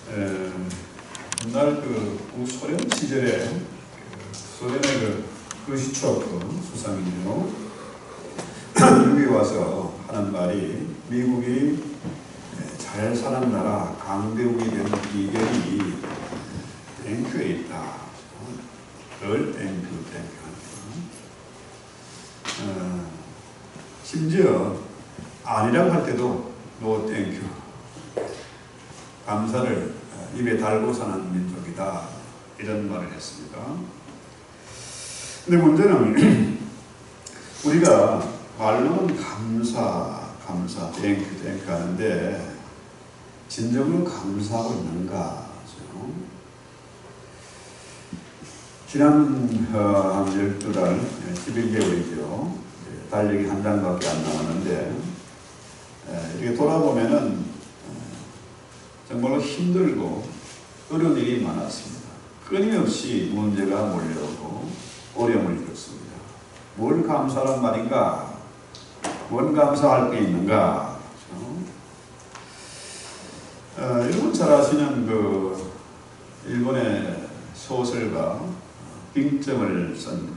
옛날 소련 시절에 소련의 크루시초프 수상이요. 미국에 와서 하는 말이 미국이 잘 사는 나라 강대국이 되는 비결이 땡큐에 있다. 늘 땡큐. 심지어 아니라고 할 때도 노 땡큐. 감사를 입에 달고 사는 민족이다. 이런 말을 했습니다. 근데 문제는 우리가 말로는 감사, 땡큐 하는데 진정으로 감사하고 있는가? 지난 한 12달, 11개월이죠. 달력이 한 장밖에 안 남았는데 이렇게 돌아보면은 정말로 힘들고 어려운 일이 많았습니다. 끊임없이 문제가 몰려오고 어려움을 겪습니다. 뭘 감사란 말인가? 뭔 감사할 게 있는가? 여러분 잘 아시는 일본의 소설가 빙점을 쓴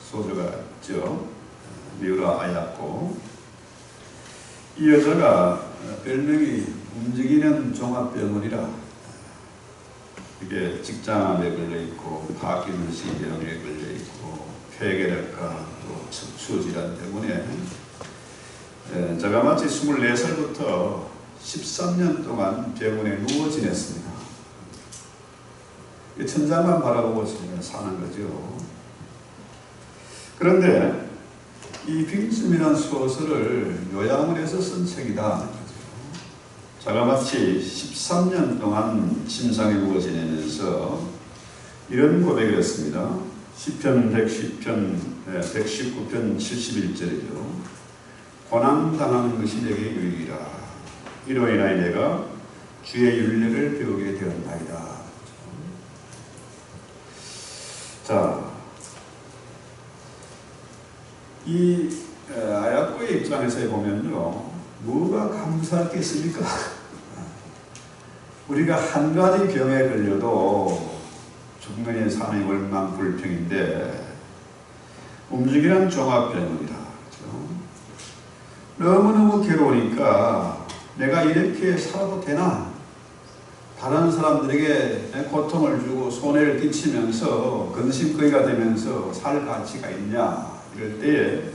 소설가 있죠. 미우라 아야코. 이 여자가 별명이 움직이는 종합병원이라 이게 직장암에 걸려있고 파킨슨 병에 걸려있고 폐결핵과 또 척추질환 때문에 제가 마치 24살부터 13년 동안 병원에 누워 지냈습니다. 천장만 바라보고 사는 거죠. 그런데 이 빙점이라는 소설을 요약을 해서 쓴 책이다. 제가 마치 13년 동안 침상에 누워 지내면서 이런 고백을 했습니다. 시편 119편 71절이죠. 고난당하는 것이 내게 유익이라. 이로 인하여 내가 주의 윤례를 배우게 되었나이다. 자, 이 아야코의 입장에서 보면요, 뭐가 감사할 게 있습니까? 우리가 한 가지 병에 걸려도 중년의 삶이 월망불평인데 움직이는 종합병원이다. 그렇죠? 너무너무 괴로우니까 내가 이렇게 살아도 되나? 다른 사람들에게 고통을 주고 손해를 끼치면서 근심거리가 되면서 살 가치가 있냐? 이럴 때에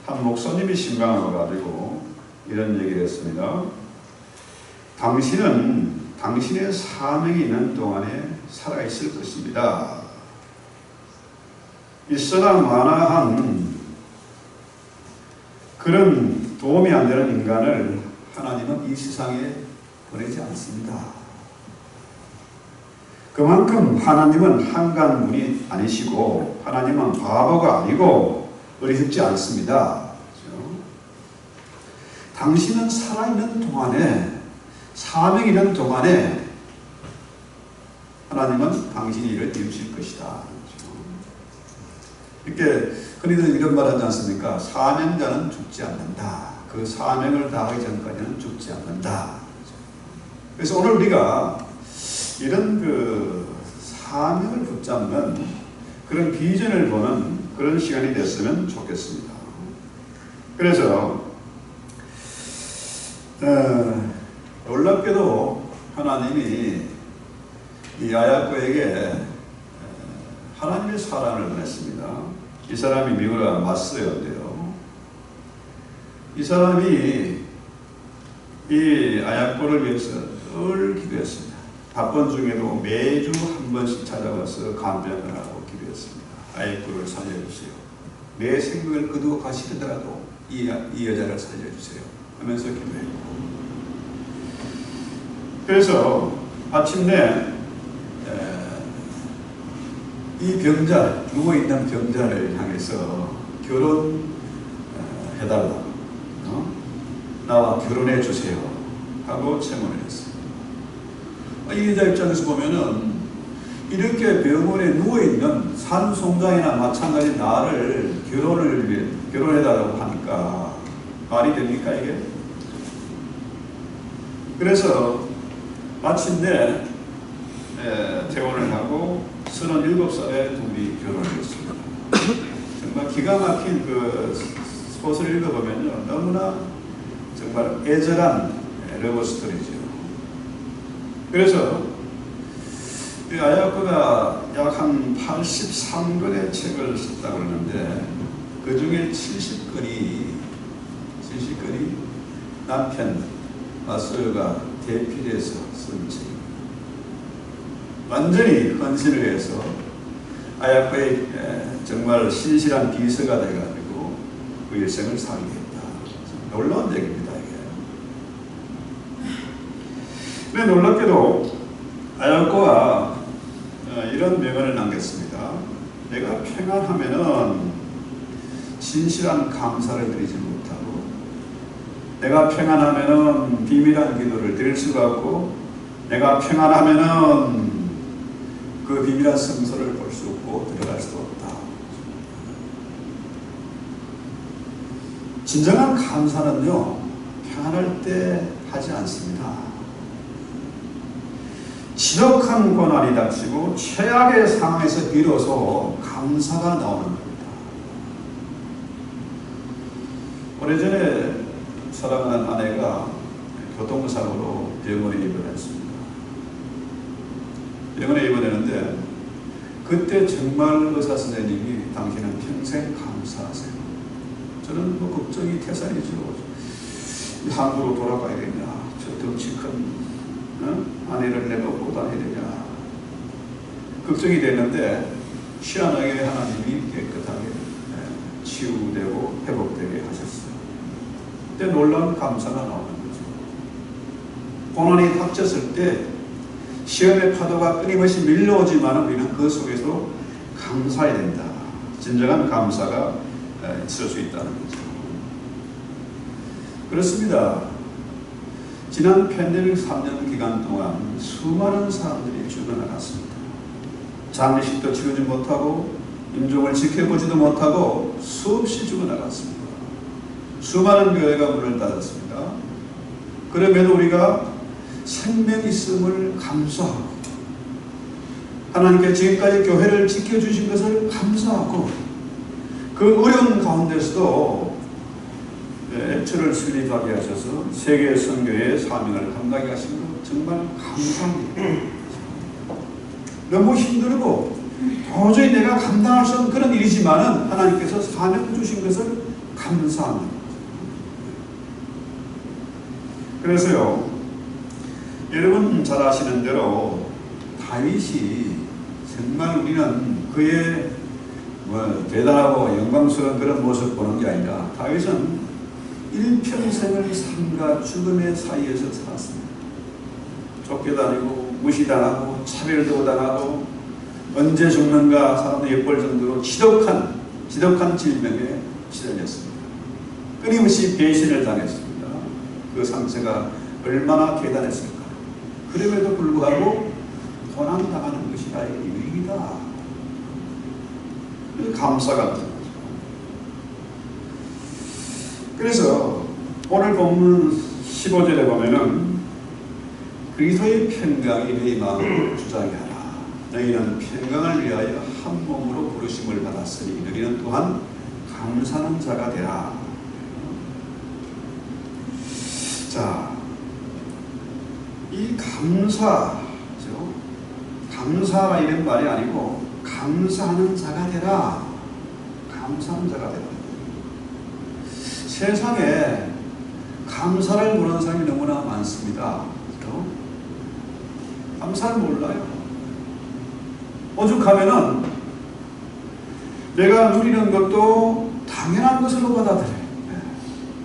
한 목사님이 신방을 와가지고 이런 얘기를 했습니다. 당신은 당신의 사명이 있는 동안에 살아있을 것입니다. 있으나 마나한 그런 도움이 안 되는 인간을 하나님은 이 세상에 보내지 않습니다. 그만큼 하나님은 한간 분이 아니시고 하나님은 바보가 아니고 어리석지 않습니다. 그렇죠? 당신은 살아있는 동안에 사명이 있는 동안에 하나님은 당신이 일을 이루실 것이다. 그렇죠? 이렇게 흔히들 이런 말 하지 않습니까? 사명자는 죽지 않는다. 그 사명을 다하기 전까지는 죽지 않는다. 그래서 오늘 우리가 이런 사명을 붙잡는 그런 비전을 보는 그런 시간이 됐으면 좋겠습니다. 그래서 놀랍게도 하나님이 이 아야코에게 하나님의 사랑을 보냈습니다. 이 사람이 미우라 마스였는데요. 이 사람이 이 아야코를 위해서 늘 기도했습니다. 바쁜 중에도 매주 한 번씩 찾아와서 간병을 하고 기도했습니다. 아야코를 살려주세요. 내 생명을 거두어 가시더라도 이 여자를 살려주세요 하면서 기도했고, 그래서 마침내 이 병자, 누워있는 병자를 향해서 결혼해달라, 나와 결혼해 주세요 하고 청혼을 했어요. 이 여자 입장에서 보면은 이렇게 병원에 누워있는 산송장이나 마찬가지 나를 결혼해달라고 하니까 말이 됩니까 이게? 그래서 마침내 퇴원을 하고 37살에 둘이 결혼을 했습니다. 정말 기가 막힌 그 소설을 읽어보면요, 너무나 정말 애절한 러브 스토리죠. 그래서 야야코가 약 한 83권의 책을 썼다고 그러는데 그 중에 70권이 남편 마소요가 대필해서 쓴 책입니다. 완전히 헌신을 해서 아야코의 정말 신실한 비서가 돼가지고 그 일생을 살게 했다. 놀라운 얘기입니다, 이게. 근데 놀랍게도 아야코가 이런 명언을 남겼습니다. 내가 평안하면은 진실한 감사를 드리지 못하고, 내가 평안하면은 비밀한 기도를 드릴 수가 없고, 내가 평안하면은 그 비밀한 성소를 볼 수 없고 들어갈 수도 없다. 진정한 감사는요, 평안할 때 하지 않습니다. 지독한 고난이 닥치고 최악의 상황에서 비로소 감사가 나오는 겁니다. 오래전에 사랑하는 아내가 교통사고로 병원에 입원했습니다. 병원에 입원했는데 그때 정말 의사 선생님이 당신은 평생 감사하세요. 저는 뭐 걱정이 태산이죠. 한국으로 돌아가야겠냐, 저 덩치 큰 아내를 내가 업고 다녀야 되냐 걱정이 됐는데 희한하게 하나님이 깨끗하게 치유되고 회복되게 하셨어요. 그때 놀라운 감사가 나오는 거죠. 고난이 닥쳤을 때 시험의 파도가 끊임없이 밀려오지만 우리는 그 속에서 감사해야 된다. 진정한 감사가 있을 수 있다는 거죠. 그렇습니다. 지난 팬데믹 3년 기간 동안 수많은 사람들이 죽어나갔습니다. 장례식도 치르지 못하고 임종을 지켜보지도 못하고 수없이 죽어나갔습니다. 수많은 교회가 문을 닫았습니다. 그럼에도 우리가 생명이 있음을 감사하고 하나님께 지금까지 교회를 지켜주신 것을 감사하고 그 어려운 가운데서도 애처를 설립하게 하셔서 세계 선교의 사명을 감당하게 하신 것 정말 감사합니다. 너무 힘들고 도저히 내가 감당할 수 없는 그런 일이지만은 하나님께서 사명 주신 것을 감사합니다. 그래서요, 여러분 잘 아시는 대로 다윗이 정말 우리는 그의 대단하고 영광스러운 그런 모습 보는 게 아니라 다윗은 일평생을 삶과 죽음의 사이에서 살았습니다. 쫓겨다니고 무시당하고 차별도 당하고 언제 죽는가 사람들이 엿볼 정도로 지독한 질병에 시달렸습니다. 끊임없이 배신을 당했습니다. 그 상처가 얼마나 대단했을까. 그럼에도 불구하고 고난당하는 것이 나의 유익이다. 감사가 같은 거죠. 그래서 오늘 본문 15절에 보면은 그리스도의 평강이 너희 마음을 주장하게 하라. 너희는 평강을 위하여 한 몸으로 부르심을 받았으니 너희는 또한 감사하는 자가 되라. 자, 이 감사죠. 감사가 이런 말이 아니고 감사하는 자가 되라. 감사하는 자가 되라. 세상에 감사를 모르는 사람이 너무나 많습니다. 그렇죠? 감사를 몰라요. 오죽하면은 내가 누리는 것도 당연한 것으로 받아들여요.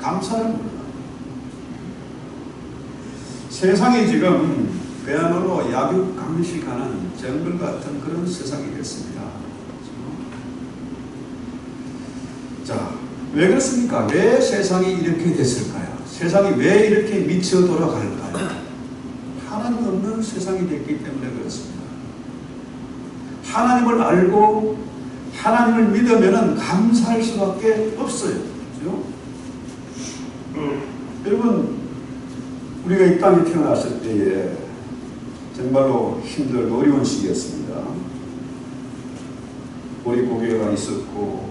감사를 몰라요. 세상이 지금 그야말로 약육강식하는 정글 같은 그런 세상이 됐습니다. 자, 왜 그렇습니까? 왜 세상이 이렇게 됐을까요? 세상이 왜 이렇게 미쳐 돌아갈까요? 하나님 없는 세상이 됐기 때문에 그렇습니다. 하나님을 알고 하나님을 믿으면 감사할 수밖에 없어요. 그렇죠? 여러분, 우리가 이 땅에 태어났을 때에 정말로 힘들고 어려운 시기였습니다. 보릿고개가 있었고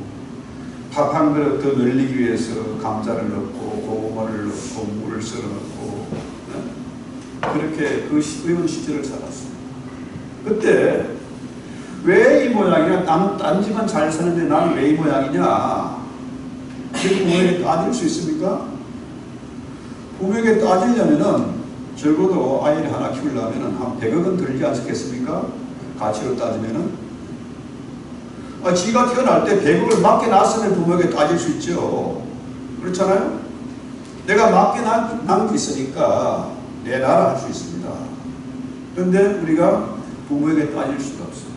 밥 한 그릇 더 늘리기 위해서 감자를 넣고 고구마를 넣고 물을 썰어 넣고 그렇게 그 어려운 시절을 살았어요. 그때 왜 이 모양이냐? 딴 집은 잘 사는데 나는 왜 이 모양이냐? 그 부모에게 따질 수 있습니까? 부모에게 따지려면은 적어도 아이를 하나 키우려면은 한 100억은 들지 않겠습니까? 가치로 따지면은. 지가 태어날 때 100억을 맞게 낳았으면 부모에게 따질 수 있죠. 그렇잖아요? 내가 맞게 낳은 게 있으니까 내놔라 할 수 있습니다. 그런데 우리가 부모에게 따질 수가 없어요.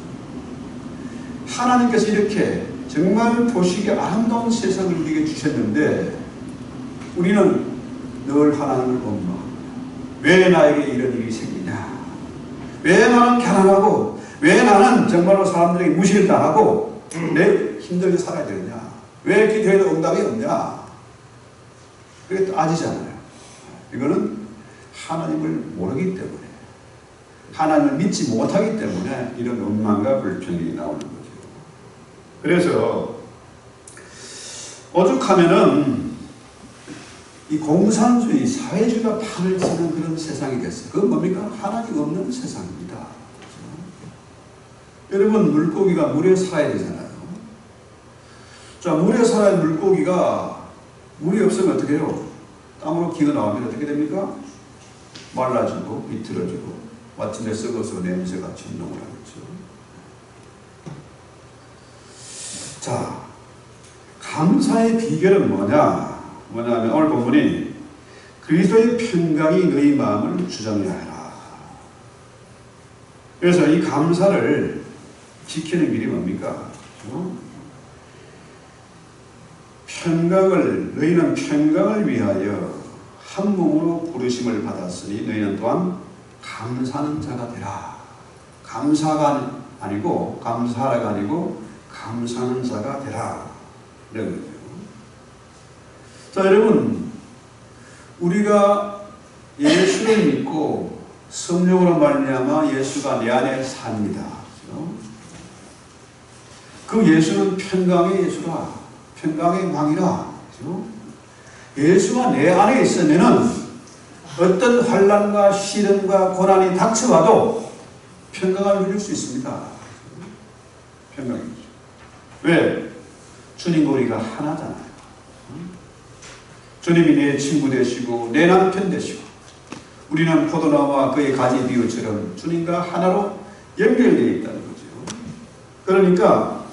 하나님께서 이렇게 정말 보시기에 아름다운 세상을 우리에게 주셨는데 우리는 늘 하나님을 원망합니다. 왜 나에게 이런 일이 생기냐? 왜 나는 가난하고 왜 나는 정말로 사람들에게 무시를 당하고 내 힘들게 살아야 되느냐? 왜 기도해도 응답이 없냐? 그게 따지잖아요. 이거는 하나님을 모르기 때문에 하나님을 믿지 못하기 때문에 이런 원망과 불평이 나오는 거죠. 그래서 오죽하면은 이 공산주의, 사회주의가 판을 치는 그런 세상이겠어요. 그건 뭡니까? 하나님 없는 세상입니다. 그렇죠? 여러분, 물고기가 물에 살아야 되잖아요. 자, 물에 살아야 물고기가 물이 없으면 어떻게 해요? 땀으로 기어 나오면 어떻게 됩니까? 말라지고 비틀어지고 마침내 썩어서 냄새가 진동을 하겠죠. 자, 감사의 비결은 뭐냐면 오늘 본문이 그리스도의 평강이 너희 마음을 주장하여 하라. 그래서 이 감사를 지키는 길이 뭡니까? 너희는 평강을 위하여 한 몸으로 부르심을 받았으니 너희는 또한 감사하는 자가 되라. 감사가 아니고 감사가 아니고 감사하는 자가 되라. 이런 거죠. 자, 여러분, 우리가 예수를 믿고 성령으로 말미암아 예수가 내 안에 삽니다. 그 예수는 평강의 예수라, 평강의 왕이라. 예수가 내 안에 있으면은 어떤 환난과 시련과 고난이 닥쳐와도 평강을 누릴 수 있습니다. 평강이죠. 왜? 주님과 우리가 하나잖아요. 주님이 내 친구 되시고 내 남편 되시고 우리는 포도나무와 그의 가지 비유처럼 주님과 하나로 연결되어 있다는 거죠. 그러니까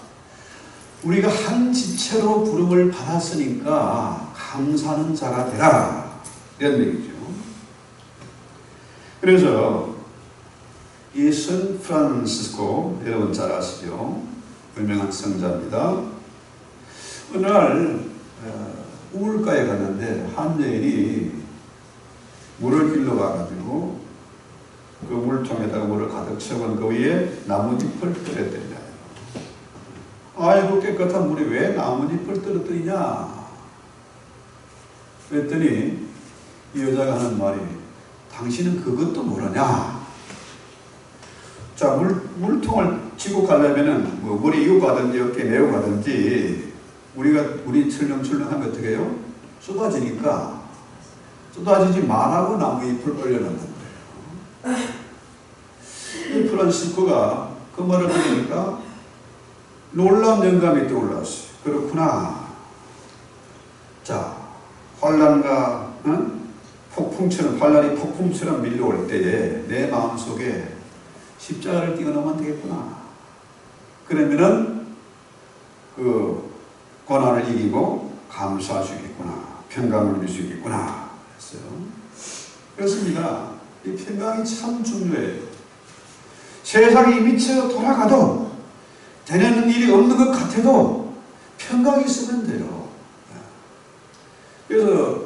우리가 한 지체로 부름을 받았으니까 감사하는 자가 되라. 이런 얘기죠. 그래서 이 샌프란시스코, 여러분 잘 아시죠? 유명한 성자입니다. 어느 날 우물가에 갔는데 한 여인이 물을 길러 가가지고 그 물통에다가 물을 가득 채운 그 위에 나뭇잎을 떨어뜨리냐. 아이고, 깨끗한 물에 왜 나뭇잎을 떨어뜨리냐? 그랬더니 이 여자가 하는 말이, 당신은 그것도 모르냐? 자, 물통을 지고 가려면은 뭐 물이 이고 가든지 어깨 내고 가든지 우리 출렁출렁하면 어떻게 해요? 쏟아지니까 쏟아지지 말라고 나무잎을 올려놓는 거예요. 이 프란시스코가 그 말을 들으니까 놀라운 영감이 떠올랐어요. 그렇구나. 자, 환난과 환난이 폭풍처럼 밀려올 때에 내 마음속에 십자가를 띄워놓으면 되겠구나. 그러면은 그 고난을 이기고 감수할 수 있겠구나. 평강을 누릴 수 있겠구나. 했어요. 그렇습니다. 이 평강이 참 중요해요. 세상이 미쳐 돌아가도 되는 일이 없는 것 같아도 평강이 있으면 돼요. 그래서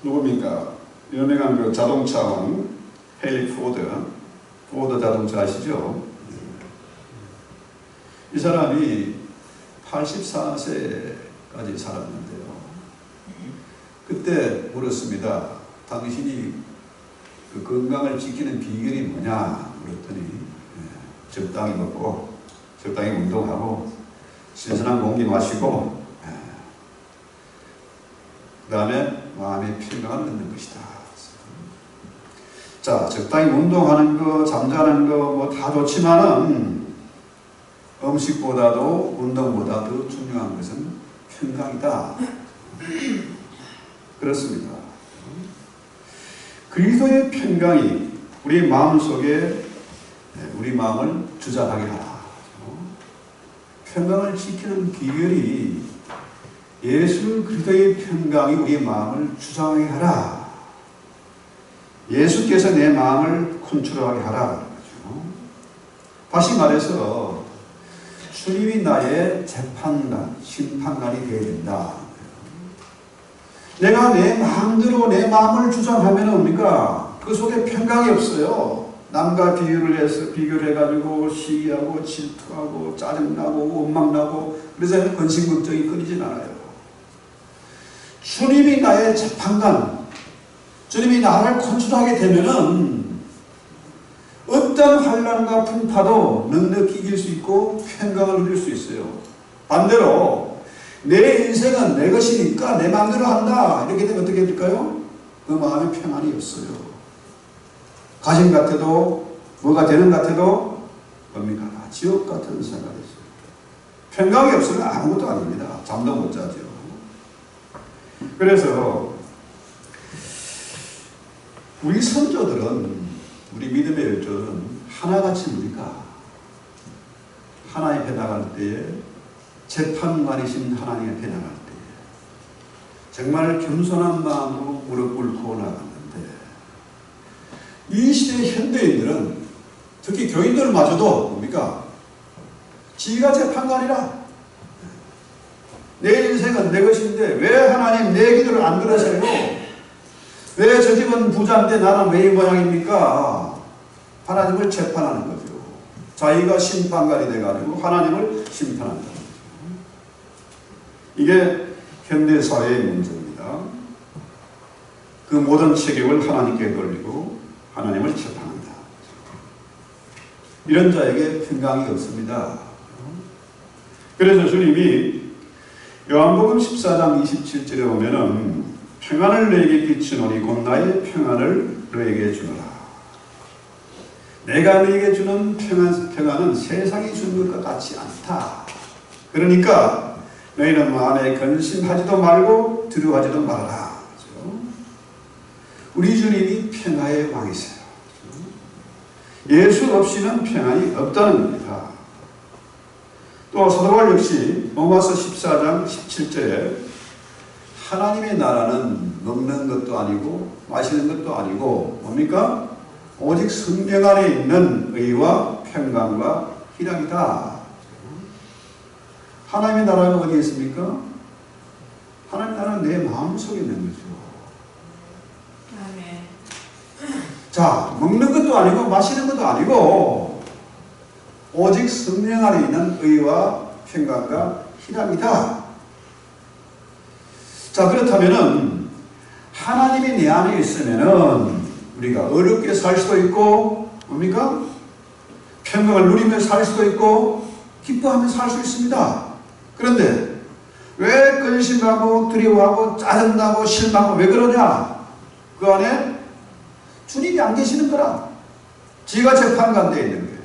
누굽니까? 유명한 그 자동차왕 헨리 포드 자동차 아시죠? 이 사람이 84세까지 살았는데요. 그때 물었습니다. 당신이 그 건강을 지키는 비결이 뭐냐 물었더니 적당히 먹고 적당히 운동하고 신선한 공기 마시고 그 다음에 마음의 평강을 얻는 것이다. 자, 적당히 운동하는 거, 잠자는 거 뭐 다 좋지만은 음식보다도 운동보다 더 중요한 것은 평강이다. 그렇습니다. 그리스도의 평강이 우리 마음속에 우리 마음을 주장하게 하라. 평강을 지키는 비결이 예수 그리스도의 평강이 우리 마음을 주장하게 하라. 예수께서 내 마음을 컨트롤하게 하라. 다시 말해서 주님이 나의 재판관, 심판관이 되어야 된다. 내가 내 마음대로 내 마음을 주장하면 뭡니까? 그 속에 평강이 없어요. 남과 비교를 해가지고 시기하고 질투하고 짜증나고 원망나고 그래서 근심걱정이 끊이진 않아요. 주님이 나의 재판관, 주님이 나를 컨트롤하게 되면은 어떤 환난과 풍파도 넉넉히 이길 수 있고 평강을 누릴 수 있어요. 반대로 내 인생은 내 것이니까 내 마음대로 한다 이렇게 되면 어떻게 될까요? 그 마음에 평안이 없어요. 가진 같아도 뭐가 되는 같아도 뭡니까? 지옥 같은 생각이 있어요. 평강이 없으면 아무것도 아닙니다. 잠도 못 자죠. 그래서 우리 선조들은 우리 믿음의 열조는 하나같이 뭡니까? 하나님 앞에 나갈 때에 재판관이신 하나님 앞에 나갈 때에 정말 겸손한 마음으로 무릎 꿇고 나갔는데 이 시대 현대인들은 특히 교인들마저도 뭡니까? 지가 재판관이라 내 인생은 내 것인데 왜 하나님 내 기도를 안 들으세요? 왜 저 집은 부자인데 나는 왜 이 모양입니까? 하나님을 재판하는 거죠. 자기가 심판관이 돼가지고 하나님을 심판한다는 거죠. 이게 현대사회의 문제입니다. 그 모든 책임을 하나님께 돌리고 하나님을 재판한다. 이런 자에게 평강이 없습니다. 그래서 주님이 요한복음 14장 27절에 보면은 평안을 너에게 끼치노니 곧 나의 평안을 너에게 주노라. 내가 너에게 주는 평안은 세상이 주는 것과 같지 않다. 그러니까 너희는 마음에 근심하지도 말고 두려워하지도 말아라. 우리 주님이 평화의 왕이세요. 예수 없이는 평안이 없다는 겁니다. 또 사도 바울 역시 로마서 14장 17절에 하나님의 나라는 먹는 것도 아니고 마시는 것도 아니고 뭡니까? 오직 성령 안에 있는 의와 평강과 희락이다. 하나님의 나라는 어디에 있습니까? 하나님의 나라는 내 마음속에 있는 거죠. 아멘. 자, 먹는 것도 아니고 마시는 것도 아니고 오직 성령 안에 있는 의와 평강과 희락이다. 자, 그렇다면은 하나님이 내 안에 있으면은 우리가 어렵게 살 수도 있고 뭡니까? 평강을 누리며 살 수도 있고 기뻐하며 살 수 있습니다. 그런데 왜 근심하고 두려워하고 짜증나고 실망하고 왜 그러냐? 그 안에 주님이 안 계시는 거라. 지가 재판관되어 있는 거예요.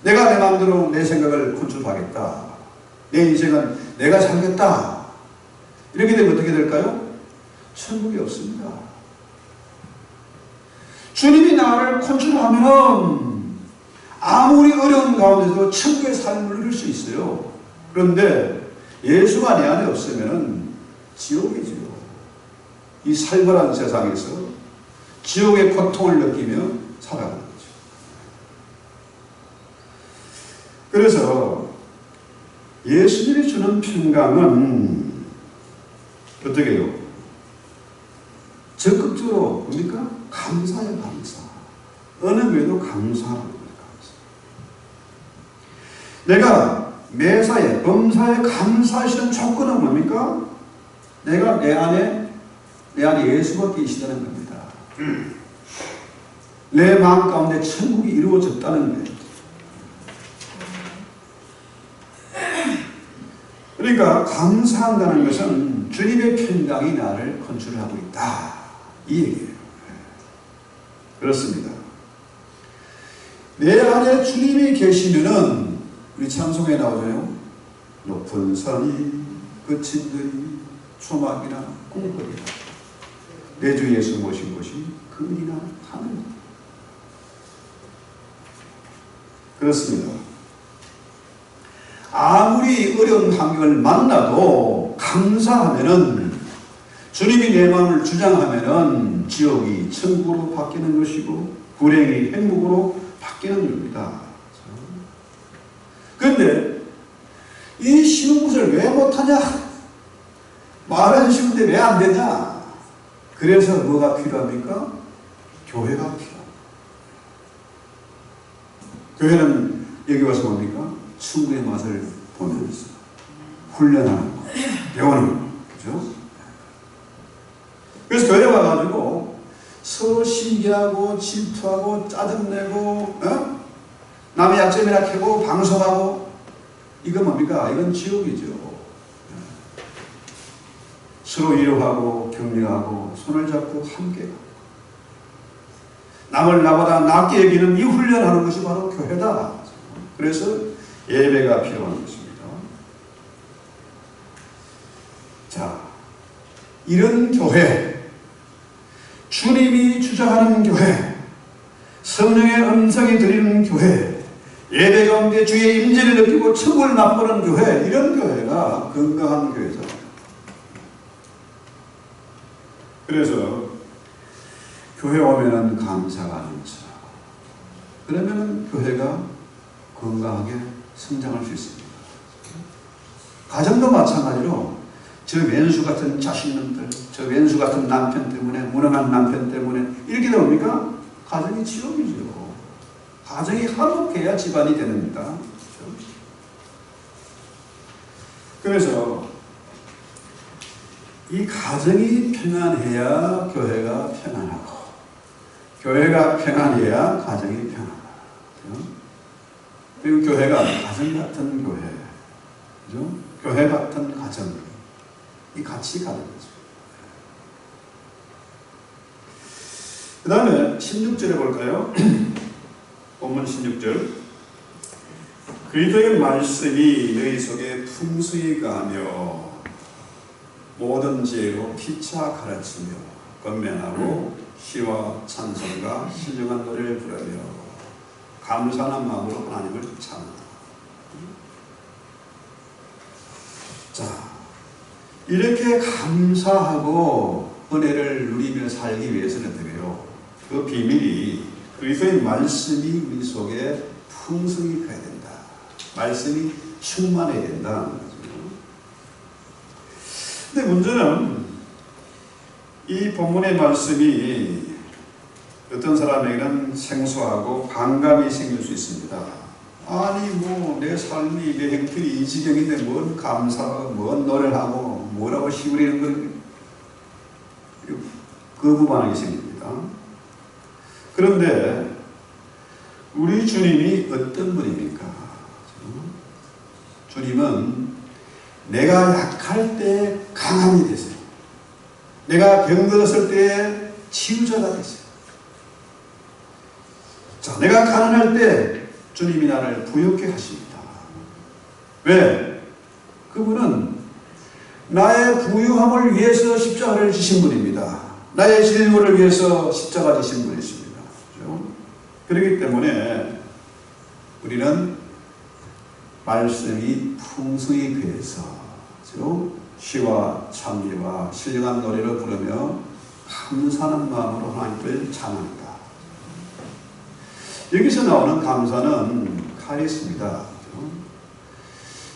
내가 내 마음대로 내 생각을 컨트롤하겠다. 내 인생은 내가 살겠다. 이렇게 되면 어떻게 될까요? 천국이 없습니다. 주님이 나를 컨트롤하면 아무리 어려운 가운데서 천국의 삶을 누릴 수 있어요. 그런데 예수가 내 안에 없으면 지옥이죠. 이 살벌한 세상에서 지옥의 고통을 느끼며 살아가는 거죠. 그래서 예수님이 주는 평강은 어떻게 해요? 적극적으로 뭡니까? 감사예요, 감사. 어느 외에도 감사하는 거예요, 감사. 내가 매사에, 범사에 감사하시는 조건은 뭡니까? 내가 내 안에 예수가 계시다는 겁니다. 내 마음 가운데 천국이 이루어졌다는 거예요. 그러니까 감사한다는 것은 주님의 평강이 나를 컨트롤하고 있다, 이 얘기예요. 그렇습니다. 내 안에 주님이 계시면은 우리 찬송에 나오잖아요. 높은 산이 그친 들이 초막이나 꿈거리라. 내 주 예수 모신 곳이 그은이나 하늘. 그렇습니다. 아무리 어려운 환경을 만나도 감사하면은, 주님이 내 마음을 주장하면은 지옥이 천국으로 바뀌는 것이고 불행이 행복으로 바뀌는 겁니다. 그런데 이 쉬운 것을 왜 못하냐? 말은 쉬운데 왜 안 되냐? 그래서 뭐가 필요합니까? 교회가 필요합니다. 교회는 여기 와서 뭡니까? 천국의 맛을 보면서 훈련하는 거, 배우는 거, 그죠? 그래서 교회 와가지고 서로 시기하고 질투하고 짜증내고, 남의 약점이나 캐고 방송하고, 이건 뭡니까? 이건 지옥이죠. 서로 위로하고 격려하고 손을 잡고 함께 가고, 남을 나보다 낫게 여기는 이 훈련하는 것이 바로 교회다. 그래서 예배가 필요한 것입니다. 자, 이런 교회, 주님이 주장하는 교회, 성령의 음성이 들리는 교회, 예배 가운데 주의 임재를 느끼고 천국을 맛보는 교회, 이런 교회가 건강한 교회죠. 그래서 교회 오면은 감사가 넘쳐. 그러면은 교회가 건강하게 성장할 수 있습니다. 가정도 마찬가지로 저 왼수 같은 자식놈들, 저 왼수 같은 남편 때문에, 무능한 남편 때문에 이렇게 됩니까? 가정이 지옥이죠. 가정이 화목해야 집안이 됩니다. 그래서 이 가정이 평안해야 교회가 평안하고, 교회가 평안해야 가정이 평안하고, 그리고 교회가 가정 같은 교회, 그죠? 교회 같은 가정, 이 같이 가는 거죠. 그 다음에 16절에 볼까요? 본문 16절. 그리스도의 말씀이 너희 속에 풍성히 가며 모든 지혜로 피차 가르치며 권면하고 시와 찬송과 신령한 노래를 부르며 감사하는 마음으로 하나님을 찬양한다. 자, 이렇게 감사하고 은혜를 누리며 살기 위해서는 어떻게 해요? 그 비밀이 그리스도의 말씀이 우리 속에 풍성히 가야 된다. 말씀이 충만해야 된다. 근데 문제는 이 본문의 말씀이 어떤 사람에게는 생소하고 반감이 생길 수 있습니다. 아니 뭐 내 삶이, 내 행편이 이 지경인데 뭔 감사하고 뭔 노래를 하고 뭐라고 시부리는 걸, 거부반응이 생깁니다. 그런데 우리 주님이 어떤 분입니까? 주님은 내가 약할 때 강함이 되세요. 내가 병들었을 때 치유자가 되세요. 자, 내가 가난할 때 주님이 나를 부유케 하십니다. 왜? 그분은 나의 부유함을 위해서 십자가를 지신 분입니다. 나의 질문을 위해서 십자가 지신 분이십니다. 그렇죠? 그렇기 때문에 우리는 말씀이 풍성히 배해서, 그렇죠? 시와 찬미와 신령한 노래를 부르며 감사하는 마음으로 하나님을 찬양한다. 여기서 나오는 감사는 카리스입니다.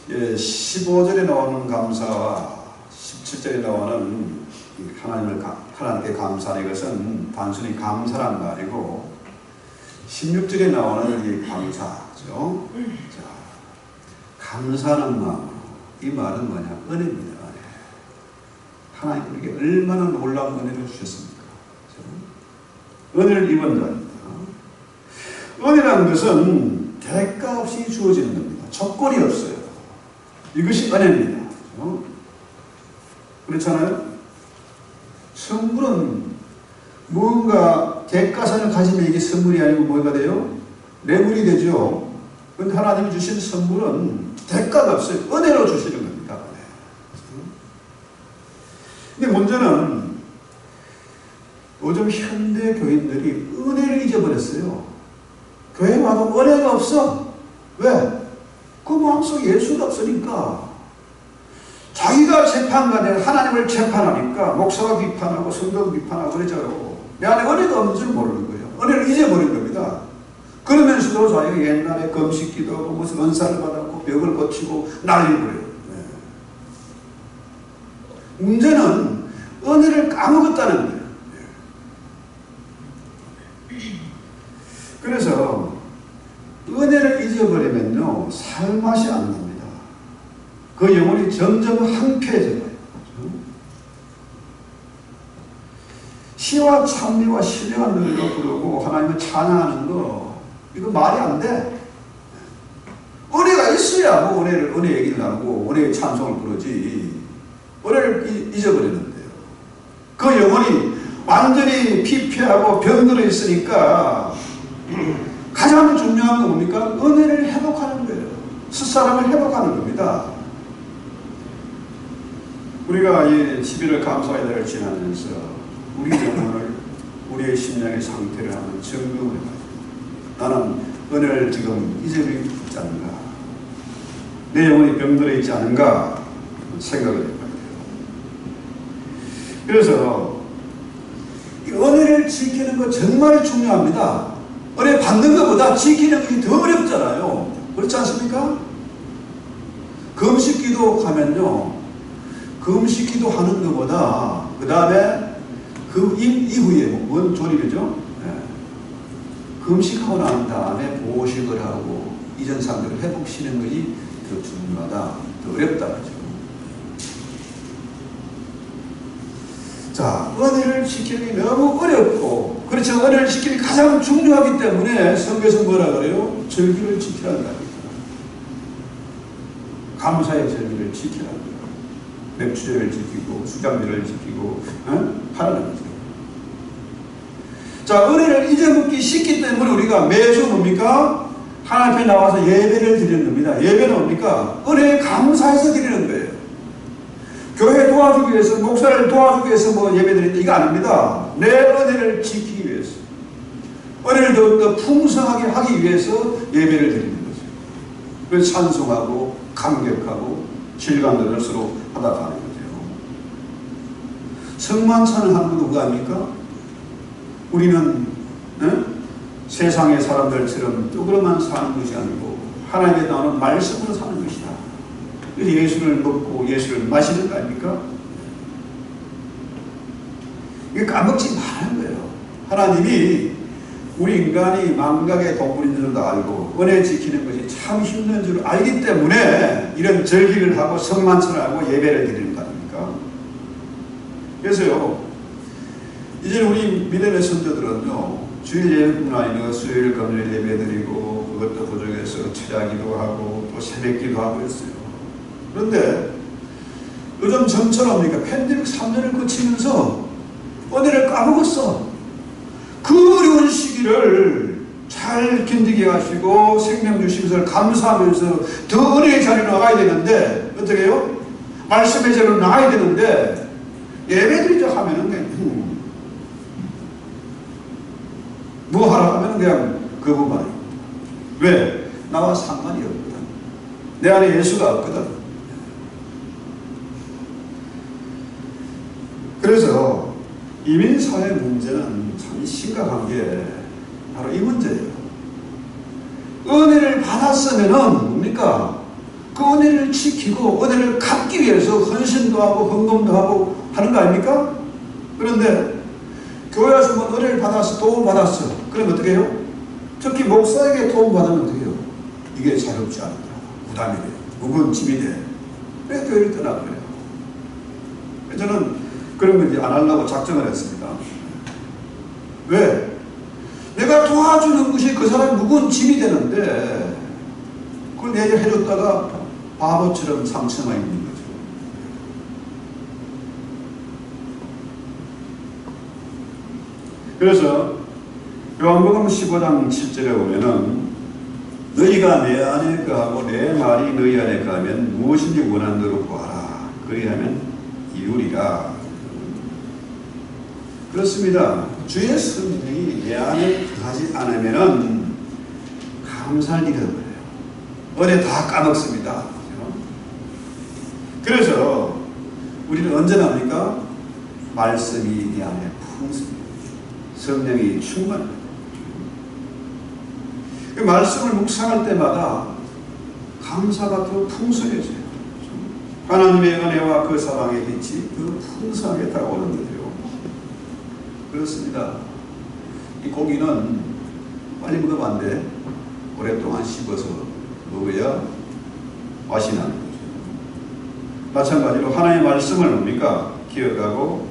15절에 나오는 감사와 17절에 나오는 하나님께 감사하는 것은 단순히 감사란 말이고, 16절에 나오는 이 감사죠. 자, 감사하는 마음으로, 이 말은 뭐냐? 은혜입니다. 은혜. 하나님 우리에게 얼마나 놀라운 은혜를 주셨습니까? 그렇죠? 은혜를 입은 자입니다. 은혜라는 것은 대가 없이 주어지는 겁니다. 조건이 없어요. 이것이 은혜입니다. 그렇잖아요? 선물은 뭔가 대가선을 가지면 이게 선물이 아니고 뭐가 돼요? 뇌물이 되죠. 그런데 하나님이 주신 선물은 대가가 없어요. 은혜로 주시는 겁니다. 근데 문제는 요즘 현대 교인들이 은혜를 잊어버렸어요. 교회 와도 은혜가 없어. 왜? 그 마음속에 예수가 없으니까. 자기가 재판관에 하나님을 재판하니까 목사가 비판하고 성도가 비판하고 그러죠. 내 안에 은혜가 없는 줄 모르는 거예요. 은혜를 잊어버린 겁니다. 그러면서도 자기가 옛날에 금식기도 하고 무슨 은사를 받았고 벽을 고치고 난리를 부려요. 네. 문제는 은혜를 까먹었다는 거예요. 그래서 은혜를 잊어버리면요 살맛이 안 납니다. 그 영혼이 점점 황폐해져요. 시와 찬미와 신령한 노래로 부르고 하나님을 찬양하는 거 이거 말이 안 돼. 은혜가 있어야 뭐 은혜 얘기를 나누고 은혜의 찬송을 부르지. 은혜를 잊어버리는데요. 그 영혼이 완전히 피폐하고 병들어 있으니까 가장 중요한 건 뭡니까? 은혜를 회복하는 거예요. 스사람을 회복하는 겁니다. 우리가 이 11월 감사의 달을 지나면서 우리 영혼을 우리의 심령의 상태를 한번 점검을 해가지고 나는 은혜를 지금 잊어버리고 있지 않은가, 내 영혼이 병들어 있지 않은가 생각을 해봐야 돼요. 그래서 이 은혜를 지키는 거 정말 중요합니다. 은혜 받는 것보다 지키는 게 더 어렵잖아요. 그렇지 않습니까? 금식기도 하면요, 금식기도 하는 것보다 그 다음에 그 이후에 뭔 조립이죠? 네. 금식하고 난 다음에 보식을 하고 이전 상태를 회복시키는 것이 더 중요하다, 더 어렵다 그죠? 자, 은혜를 지키는 게 너무 어렵고, 그렇죠. 은혜를 지키는 게 가장 중요하기 때문에 성경에서 뭐라 그래요? 절기를 지키라는 겁니다. 감사의 절기를 지키라는 거예요. 맥주절을 지키고 수장절을 지키고 하라는 거죠. 자, 은혜를 잊어먹기 쉽기 때문에 우리가 매주 뭡니까? 하나님 앞에 나와서 예배를 드리는 겁니다. 예배는 뭡니까? 은혜에 감사해서 드리는 거예요. 교회 도와주기 위해서, 목사를 도와주기 위해서 뭐 예배 드리는데 이거 아닙니다. 내 은혜를 지키기 위해서, 은혜를 더욱더 풍성하게 하기 위해서 예배를 드리는 거죠. 그래서 찬송하고 감격하고 질감들을 서로 하다 가는 거죠. 성만찬을 하는 건 누가 합니까? 우리는 세상의 사람들처럼 뚜그러만 사는 것이 아니고 하나님의 나오는 말씀으로 사는 것이다. 그래서 예수를 먹고 예수를 마시는 거 아닙니까? 이게 까먹지 말라는 거예요. 하나님이 우리 인간이 망각의 동물인 줄도 알고 은혜 지키는 것이 참 힘든 줄 알기 때문에 이런 절기를 하고 성만찬을 하고 예배를 드리는 거 아닙니까? 그래서요, 이제 우리 믿음의 선조들은요, 주일 예배뿐 아니라 수요일 금요일 예배 드리고 그것도 부족해서 철야기도 하고 또 새벽기도 하고 했어요. 그런데 요즘 전처럼 팬데믹 3년을 거치면서 은혜를 까먹었어. 그 어려운 시기를 잘 견디게 하시고 생명 주신 것을 감사하면서 더 은혜의 자리로 나가야 되는데 어떻게 해요? 말씀의 자리로 나가야 되는데 예배드리자 하면은 그냥 뭐 하라 하면 그냥 그 부분이. 왜? 나와 상관이 없거든. 내 안에 예수가 없거든. 그래서 이민사회 문제는 참 심각한 게 바로 이 문제예요. 은혜를 받았으면은 뭡니까? 그 은혜를 지키고 은혜를 갚기 위해서 헌신도 하고 헌금도 하고 하는 거 아닙니까? 그런데 교회 와서 뭐 은혜를 받았어, 도움을 받았어. 그럼 어떻게 해요? 특히 목사에게 도움 받으면 어떻게 해요? 이게 자유롭지 않다. 부담이 돼요. 무거운 짐이 돼. 그래서 교회를 떠나버려요. 저는 그런 거 이제 안 하려고 작정을 했습니다. 왜? 내가 내가 도와주는 것이 그 사람 무거운 짐이 되는데 그걸 내가 해줬다가 바보처럼 상처만 입는 거죠. 그래서 요한복음 15장 7절에 보면은 너희가 내 안에 거하고 내 말이 너희 안에 거하면 무엇인지 원하는 대로 구하라. 그리하면 이루리라. 그렇습니다. 주의 성령이 내 안에 거하지 않으면은 감사할 일이 없어요. 은혜 다 까먹습니다. 그래서 우리는 언제나 합니까? 말씀이 내 안에 풍성해요. 성령이 충만해요. 그 말씀을 묵상할 때마다 감사가 더 풍성해져요. 하나님의 은혜와 그 사랑의 빛이 더 풍성하게 다가오는 거예요. 그렇습니다. 이 고기는 빨리 먹으면 안 돼. 오랫동안 씹어서 먹어야 맛이 나는 거죠. 마찬가지로 하나님의 말씀을 뭡니까? 기억하고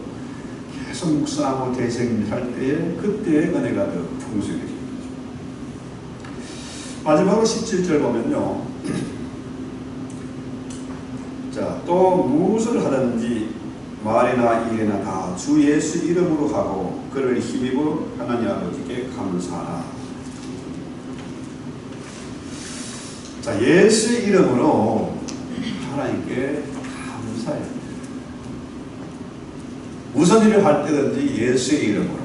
계속 묵상하고 대생할 때에 그때의 은혜가 더 풍성해집니다. 마지막으로 17절 보면요. 자, 또 무엇을 하든지 말이나 일이나 다 주 예수 이름으로 하고 그를 힘입어 하나님 아버지께 감사하라. 자, 예수의 이름으로 하나님께 감사해야 돼요. 무슨 일을 할 때든지 예수의 이름으로.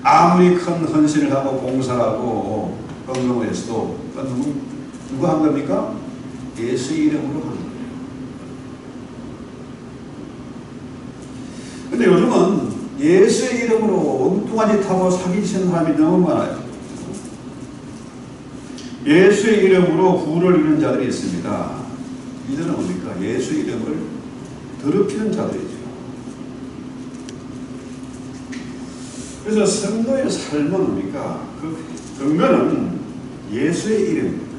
아무리 큰 헌신을 하고 봉사하고 헌금을 했어도 누가 한 겁니까? 예수의 이름으로 하는 거예요. 근데 요즘은 예수의 이름으로 엉뚱한 짓 하고 사기치는 사람이 너무 많아요. 예수의 이름으로 부를 이루는 자들이 있습니다. 이들은 뭡니까? 예수의 이름을 더럽히는 자들이죠. 그래서 성도의 삶은 뭡니까? 그 근거는 예수의 이름입니다.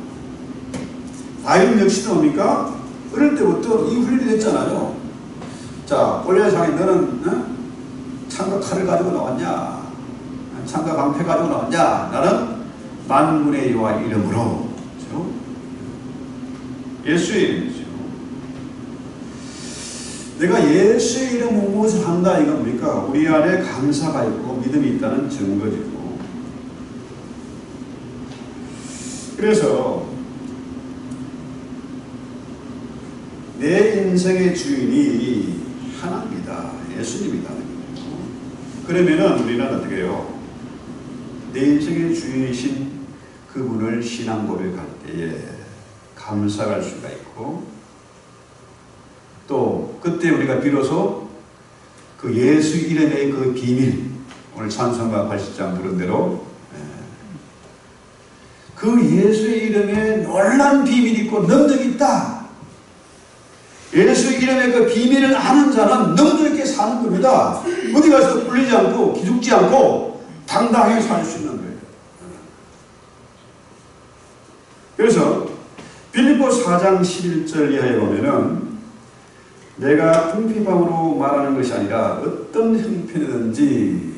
다윗 역시도 뭡니까? 어릴 때부터 이 훈련이 됐잖아요. 자, 골리앗이 너는 창과 칼을 가지고 나왔냐? 창과 방패 가지고 나왔냐? 나는 만군의 여호와 이름으로. 그렇죠? 예수의 이름이죠. 내가 예수의 이름으로 무엇을 한다 이건 뭡니까? 우리 안에 감사가 있고 믿음이 있다는 증거지고. 그래서 내 인생의 주인이 하나입니다. 예수님이다. 그러면은 우리는 어떻게 해요? 내 인생의 주인이신 그분을 신앙 고백할 때에 감사할 수가 있고, 또 그때 우리가 비로소 그 예수 이름의 그 비밀, 오늘 찬송가 80장 부른 대로 그 예수의 이름에 놀라운 비밀이 있고 능력이 있다. 예수 이름의 그 비밀을 아는 자는 능력 있게 사는 겁니다. 어디 가서 꿀리지 않고 기죽지 않고 당당하게 살 수 있는 거예요. 그래서 빌립보 4장 11절 이하에 보면은 내가 궁핍함으로 말하는 것이 아니라 어떤 형편이든지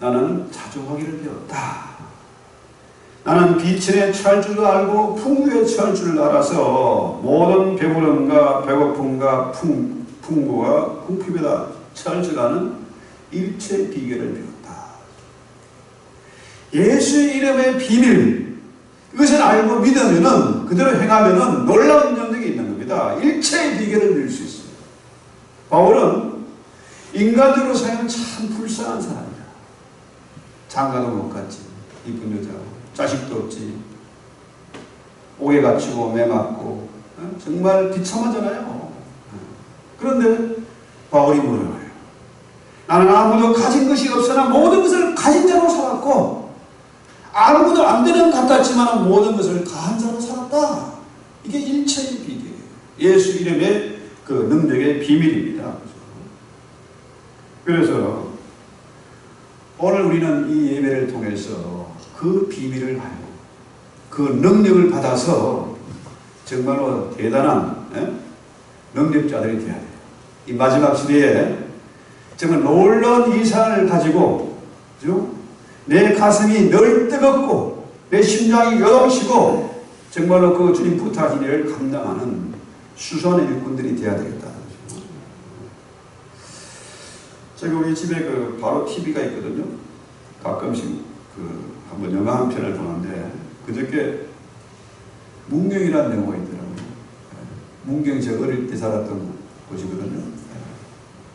나는 자족하기를 배웠다. 나는 비천에 처할 줄도 알고 풍부에 처할 줄을 알아서 모든 배부름과 배고픔과 풍부와 궁핍에다 처할 줄 아는 일체 비결을 배웠다. 예수의 이름의 비밀, 이것을 알고 믿으면은 그대로 행하면은 놀라운 능력이 있는 겁니다. 일체의 비결을 낼 수 있어요. 바울은 인간적으로 생각하면 참 불쌍한 사람이다. 장가도 못 갔지, 이쁜 여자고. 자식도 없지. 옥에 갇히고 매 맞고 정말 비참하잖아요. 그런데 바울이 뭐라고 해요? 나는 아무도 가진 것이 없으나 모든 것을 가진 자로 살았고 아무것도 안 되는 것 같았지만 모든 것을 가한 자로 살았다. 이게 일체의 비밀이에요. 예수 이름의 그 능력의 비밀입니다. 그래서 오늘 우리는 이 예배를 통해서 그 비밀을 알고 그 능력을 받아서 정말로 대단한 능력자들이 되어야 돼요. 이 마지막 시대에 정말 놀라운 이상을 가지고 내 가슴이 늘 뜨겁고 내 심장이 여동치고 정말로 그 주님 부탁 일을 감당하는 수선의 일꾼들이 되어야 되겠다는 거죠. 제가 우리 집에 그 바로 TV가 있거든요. 가끔씩 그 한번 영화 한 편을 보는데 그저께 문경이라는 영화가 있더라고요. 문경 제가 어릴 때 살았던 곳이거든요.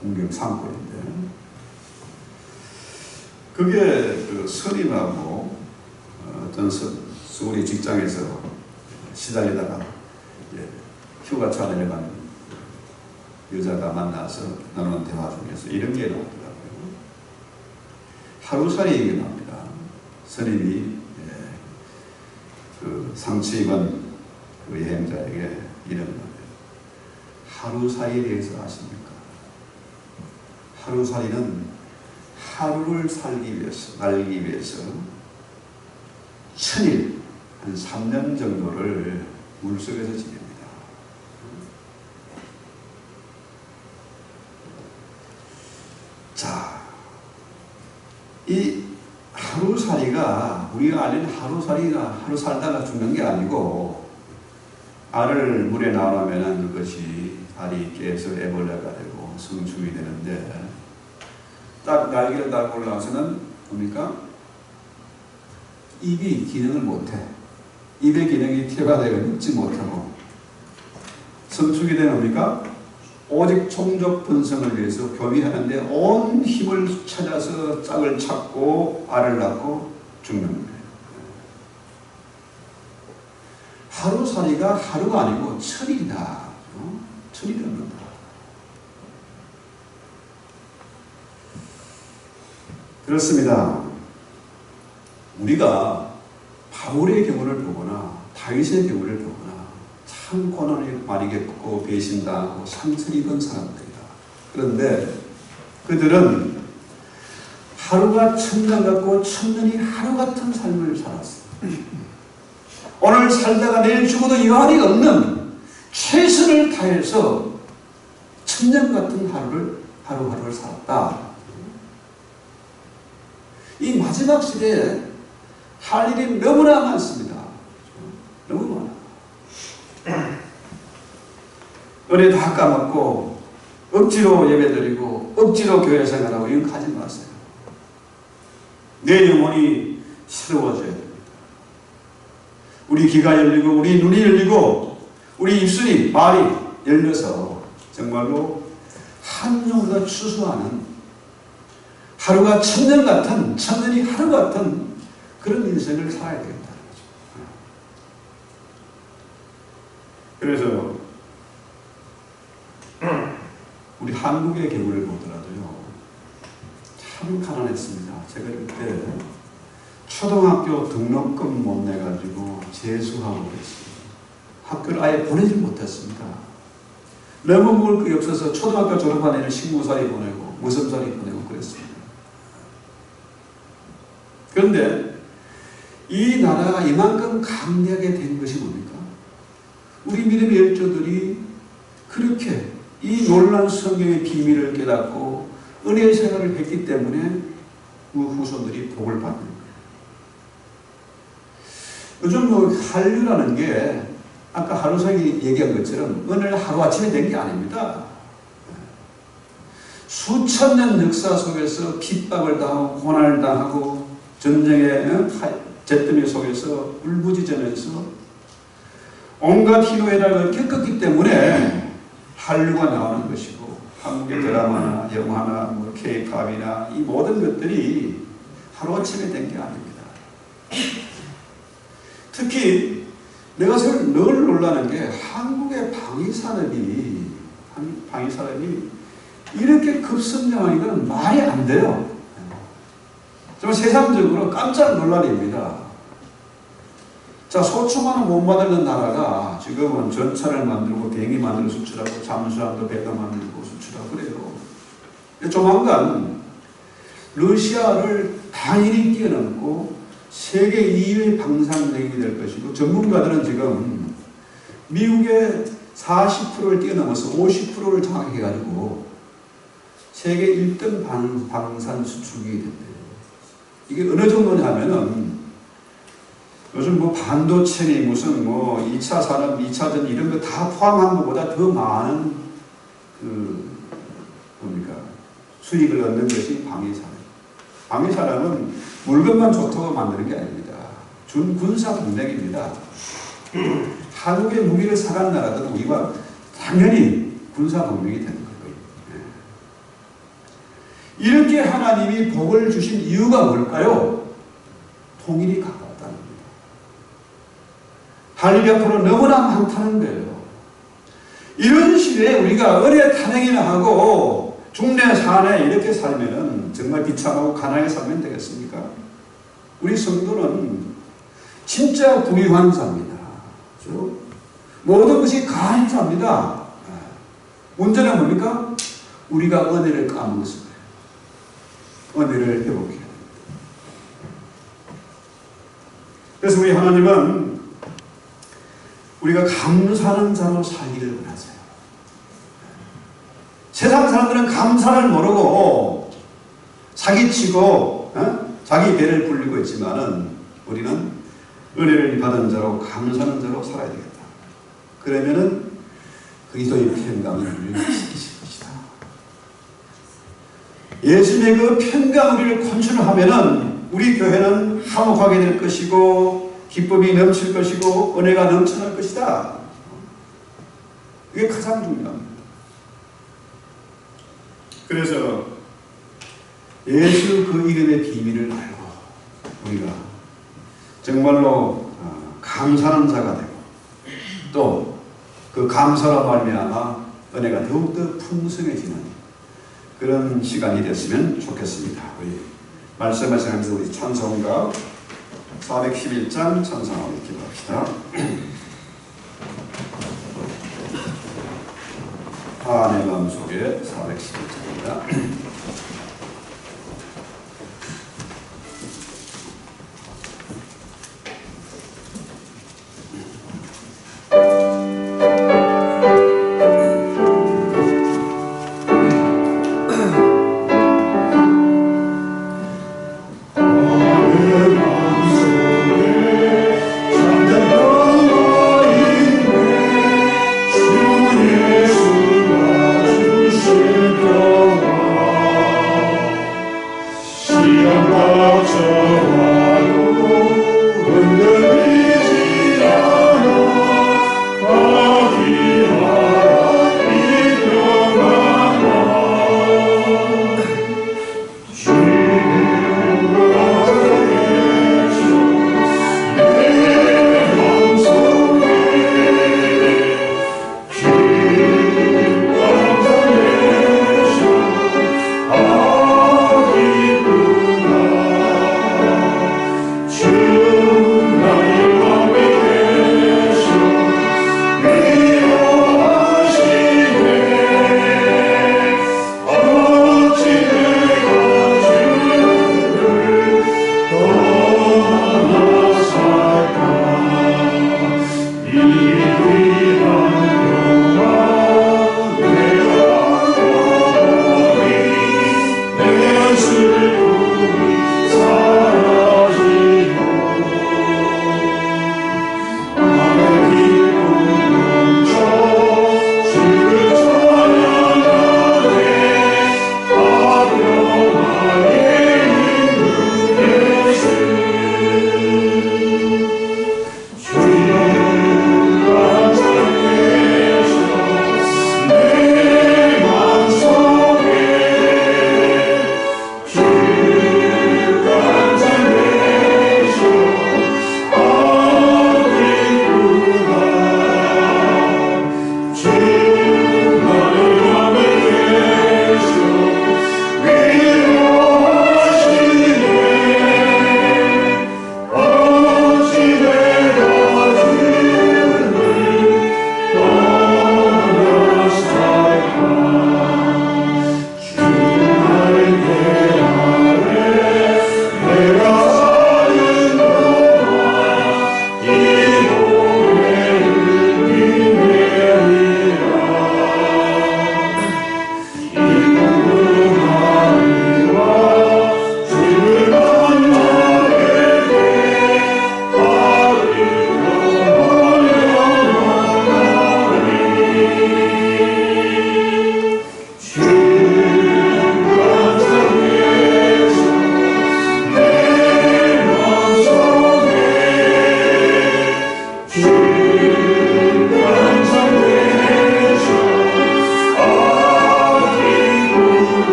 문경 상권인데 그게 그 선임하고 어떤 서울의 직장에서 시달리다가 휴가차 내려간 여자가 만나서 나누는 대화 중에서 이런 게 나오더라고요. 하루살이 얘기가 나옵니다. 선임이 그 상처 입은 그 여행자에게 이런 거예요. 하루살이에 대해서 아십니까? 하루살이는 하루를 살기 위해서, 날기 위해서 1000일, 한 3년 정도를 물속에서 지냅니다. 자, 이 하루살이가 우리가 알는 하루살이가 하루 살다가 죽는 게 아니고 알을 물에 나오면 그것이 알이 깨서 애벌레가 되고 성충이 되는데 딱 날개를 달고 올라와서는 뭡니까? 입이 기능을 못해. 입의 기능이 퇴화되고 눕지 못하고 성충이 되는 뭡니까? 오직 종족 번성을 위해서 교미하는데 온 힘을 찾아서 짝을 찾고 알을 낳고 죽는 거예요. 하루살이가 하루가 아니고 1000일이다. 1000일이 넘는다. 그렇습니다. 우리가 바울의 경우를 보거나 다윗의 경우를 보거나 참 고난을 많이 겪고 배신당하고 상처를 입은 사람들이다. 그런데 그들은 하루가 1000년 같고 1000년이 하루 같은 삶을 살았어요. 오늘 살다가 내일 죽어도 여한이 없는 최선을 다해서 1000년 같은 하루하루를 살았다. 이 마지막 시대에 할 일이 너무나 많습니다. 너무 많아. 은혜 다 까먹고 억지로 예배드리고 억지로 교회 생활하고 이런 거 하지 마세요. 내 영혼이 새로워져야 됩니다. 우리 귀가 열리고 우리 눈이 열리고 우리 입술이 말이 열려서 정말로 한 영혼을 추수하는 하루가 1000년 같은 1000년이 하루 같은 그런 인생을 살아야 되겠다는 거죠. 그래서 우리 한국의 경우를 보더라도요 참 가난했습니다. 제가 그때 초등학교 등록금 못 내가지고 재수하고 그랬어요. 학교를 아예 보내지 못했습니다. 너무 먹을 게 없어서 초등학교 졸업한 애를 식모살이 보내고 무섬살이 보내고 그랬습니다. 그런데 이 나라가 이만큼 강대하게 된 것이 뭡니까? 우리 믿음의 열조들이 그렇게 이 놀라운 성경의 비밀을 깨닫고 은혜의 생활을 했기 때문에 그 후손들이 복을 받는 거예요. 요즘 한류라는 게 아까 하루살이 얘기한 것처럼 오늘 하루아침에 된 게 아닙니다. 수천 년 역사 속에서 핍박을 당하고 고난을 당하고 전쟁의 잿더미 속에서 울부짖으면서 온갖 희노애락을 겪었기 때문에 한류가 나오는 것이고 한국의 드라마나 영화나 뭐 K-팝이나 이 모든 것들이 하루아침에 된 게 아닙니다. 특히 내가 늘 놀라는 게 한국의 방위산업이 이렇게 급성장하는 건 말이 안 돼요. 정말 세상적으로 깜짝 논란입니다. 자, 소총하나 못 만드는 나라가 지금은 전차를 만들고 비행기 만들고 수출하고 잠수함도 배가 만들고 수출하고 그래요. 조만간 러시아를 당연히 뛰어넘고 세계 2위의 방산력이 될 것이고 전문가들은 지금 미국의 40%를 뛰어넘어서 50%를 장악해가지고 세계 1등 방산 수출국이 된대요. 이게 어느 정도냐 하면은 요즘 뭐 반도체니 무슨 뭐 2차 산업, 2차전 이런 거 다 포함한 것보다 더 많은 뭡니까? 수익을 얻는 것이 방위산업. 방위산업은 물건만 좋다고 만드는 게 아닙니다. 준군사 동맹입니다. 한국의 무기를 사간 나라들은 우리가 당연히 군사 동맹이 되는 거예요. 이렇게 하나님이 복을 주신 이유가 뭘까요? 통일이 가깝다는 겁니다. 할 일 앞으로 너무나 많다는 거예요. 이런 시대에 우리가 은혜 탄핵이나 하고 중내 산에 이렇게 살면은 정말 비참하고 가난하게 살면 되겠습니까? 우리 성도는 진짜 부귀환사입니다. 그렇죠? 모든 것이 감사합니다. 문제는 뭡니까? 우리가 은혜를 까먹었을 거예요. 은혜를 회복해야 됩니다. 그래서 우리 하나님은 우리가 감사하는 자로 살기를 원하세요. 세상 사람들은 감사를 모르고 사기치고 자기 배를 불리고 있지만은 우리는 은혜를 받은 자로 감사하는 자로 살아야 되겠다. 그러면은 그리스도의 평강을 우리를 지키실 것이다. 예수님의 그 평강 우리를 컨트롤하면은 우리 교회는 화목하게 될 것이고 기쁨이 넘칠 것이고 은혜가 넘쳐날 것이다. 이게 가장 중요합니다. 그래서 예수 그 이름의 비밀을 알고 우리가 정말로 감사하는 자가 되고 또 그 감사로 말미암아 은혜가 더욱더 풍성해지는 그런 시간이 됐으면 좋겠습니다. 우리 말씀하시면서 우리 찬송가 411장 찬송하고 기도합시다. 내 마음속에 411장입니다. 예수가 주실 것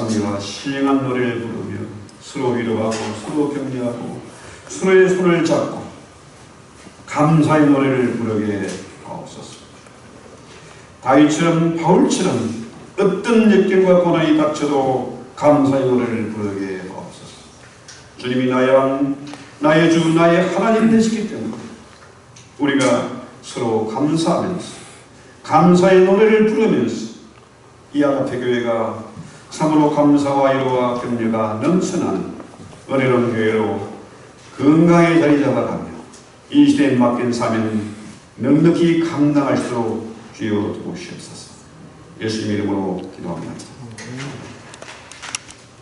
감사함과 신령한 노래를 부르며 서로 위로하고 서로 격려하고 서로의 손을 잡고 감사의 노래를 부르게 하옵소서. 다윗처럼 바울처럼 어떤 역경과 고난이 닥쳐도 감사의 노래를 부르게 하옵소서. 주님이 나의 왕, 나의 주, 나의 하나님 되시기 때문에 우리가 서로 감사하면서 감사의 노래를 부르면서 이 아가페 교회가 참으로 감사와 위로와 격려가 넘쳐나는 은혜로운 교회로 건강히 자리 잡아가며 이 시대에 맡긴 사명을 넉넉히 감당할 수 있도록 주여 도우시옵소서. 예수님 이름으로 기도합니다.